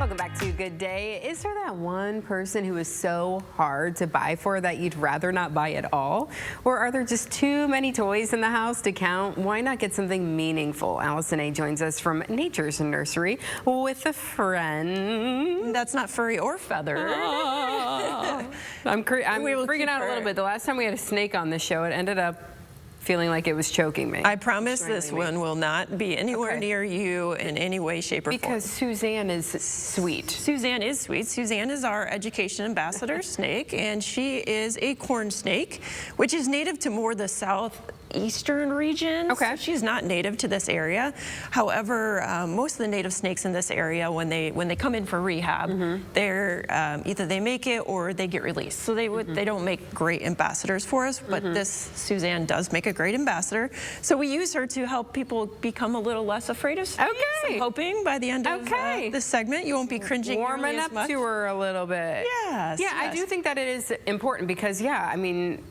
Welcome back to Good Day. Is there that one person who is so hard to buy for that you'd rather not buy at all? Or are there just too many toys in the house to count? Why not get something meaningful? Allison Aey joins us from Nature's Nursery with a friend. That's not furry or feathered. Oh. I'm freaking out a little bit. The last time we had a snake on the show, it ended up feeling like it was choking me. I promise this one will not be anywhere near you in any way, shape, or form. Because Suzanne is sweet. Suzanne is sweet. Suzanne is our education ambassador snake, and she is a corn snake, which is native to more the southeastern region. Okay. So she's not native to this area. However, most of the native snakes in this area, when they come in for rehab, they're either they make it or they get released. So they don't make great ambassadors for us, but this Suzanne does make a great ambassador. So we use her to help people become a little less afraid of snakes. I'm hoping by the end of this segment you won't be cringing warming as up much. to her a little bit. Yes. Yeah, I do think that it is important because, yeah, I mean,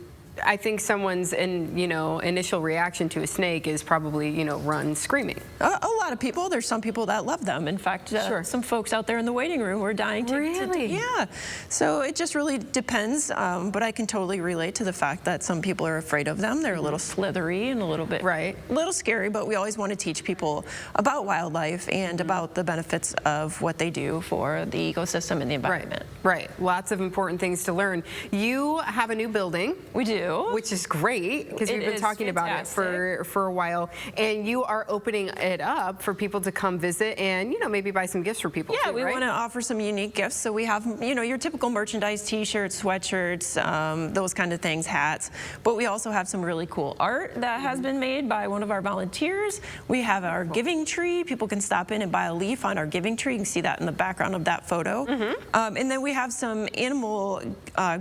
I think someone's initial reaction to a snake is probably, run screaming. A lot of people. There's some people that love them. In fact, some folks out there in the waiting room were dying to. Really? Yeah. So it just really depends. But I can totally relate to the fact that some people are afraid of them. They're a little slithery and a little bit, a little scary. But we always want to teach people about wildlife and about the benefits of what they do for the ecosystem and the environment. Right. Lots of important things to learn. You have a new building. We do. Which is great because we've been talking about it for a while, and you are opening it up for people to come visit and maybe buy some gifts for people. Yeah, too, we want to offer some unique gifts. So we have your typical merchandise: T-shirts, sweatshirts, those kind of things, hats. But we also have some really cool art that has been made by one of our volunteers. We have our giving tree. People can stop in and buy a leaf on our giving tree. You can see that in the background of that photo. And then we have some animal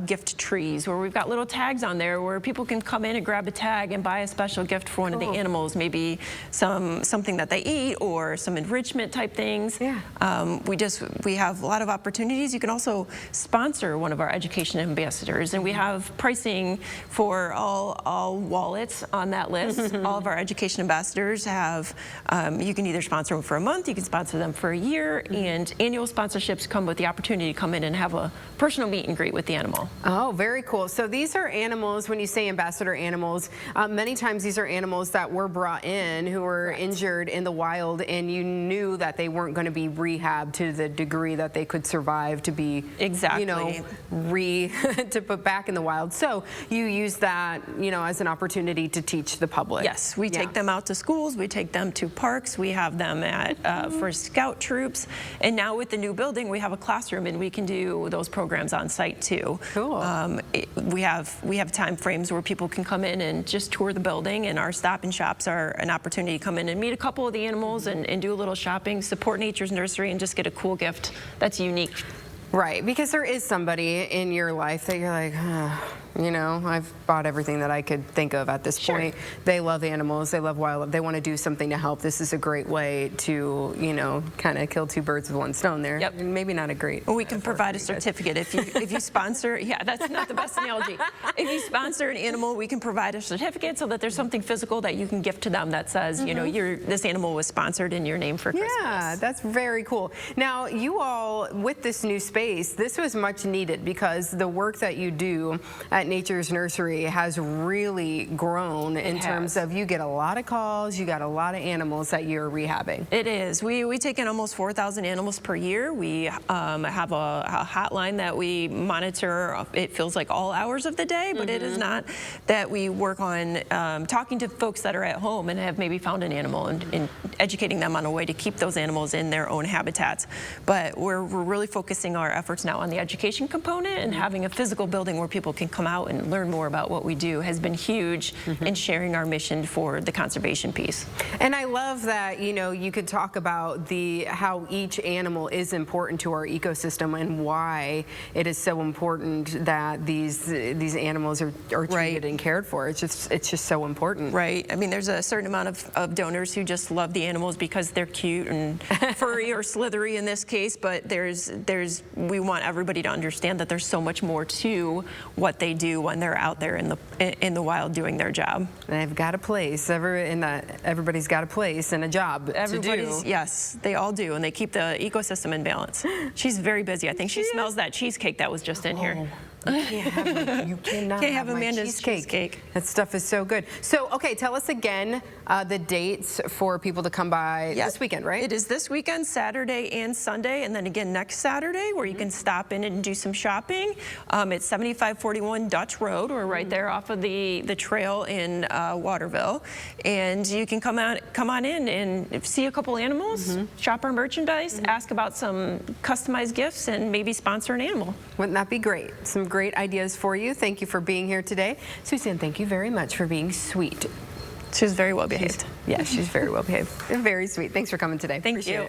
gift trees where we've got little tags on there where people can come in and grab a tag and buy a special gift for one of the animals, maybe something that they eat or some enrichment type things. Yeah. We have a lot of opportunities. You can also sponsor one of our education ambassadors, and we have pricing for all wallets on that list. All of our education ambassadors have, you can either sponsor them for a month, you can sponsor them for a year, and annual sponsorships come with the opportunity to come in and have a personal meet and greet with the animal. Oh, very cool. So these are animals, when you say ambassador animals, many times these are animals that were brought in who were injured in the wild, and you knew that they weren't going to be rehabbed to the degree that they could survive to be to put back in the wild. So you use that as an opportunity to teach the public. Yes, we take them out to schools, we take them to parks, we have them at for scout troops, and now with the new building we have a classroom and we can do those programs on site too. Cool. We have time frames where people can come in and just tour the building, and our stop and shops are an opportunity to come in and meet a couple of the animals and do a little shopping, support Nature's Nursery, and just get a cool gift that's unique. Right, because there is somebody in your life that you're like, I've bought everything that I could think of at this point. They love animals, they love wildlife, they want to do something to help. This is a great way to, kind of kill two birds with one stone there. Yep. Maybe not a great. Well, we can provide a certificate if you sponsor. Yeah, that's not the best analogy. If you sponsor an animal, we can provide a certificate so that there's something physical that you can gift to them that says, this animal was sponsored in your name for Christmas. Yeah, that's very cool. Now, you all, with this new space, this was much needed because the work that you do at Nature's Nursery has really grown in terms of you get a lot of calls, you got a lot of animals that you're rehabbing. It is. We take in almost 4,000 animals per year. We have a hotline that we monitor. It feels like all hours of the day, but it is not. That we work on talking to folks that are at home and have maybe found an animal and educating them on a way to keep those animals in their own habitats. But we're really focusing our efforts now on the education component, and having a physical building where people can come out and learn more about what we do has been huge in sharing our mission for the conservation piece. And I love that, you could talk about how each animal is important to our ecosystem and why it is so important that these animals are treated and cared for. It's just so important. Right. I mean, there's a certain amount of donors who just love the animals because they're cute and furry or slithery in this case, but we want everybody to understand that there's so much more to what they do. do when they're out there in the wild doing their job. They've got a place. Everybody's got a place and a job to do. Yes, they all do, and they keep the ecosystem in balance. She's very busy. I think she smells that cheesecake that was just in here. You cannot have Amanda's cheesecake. That stuff is so good. So, okay, tell us again the dates for people to come by this weekend, right? It is this weekend, Saturday and Sunday, and then again next Saturday, where you can stop in and do some shopping. It's 7541 Dutch Road. We're right there off of the trail in Waterville, and you can come on in and see a couple animals, shop our merchandise, ask about some customized gifts, and maybe sponsor an animal. Wouldn't that be great? Some great ideas for you. Thank you for being here today. Suzanne, thank you very much for being sweet. She was very well behaved. She's very well behaved. Very sweet. Thanks for coming today. Thank you.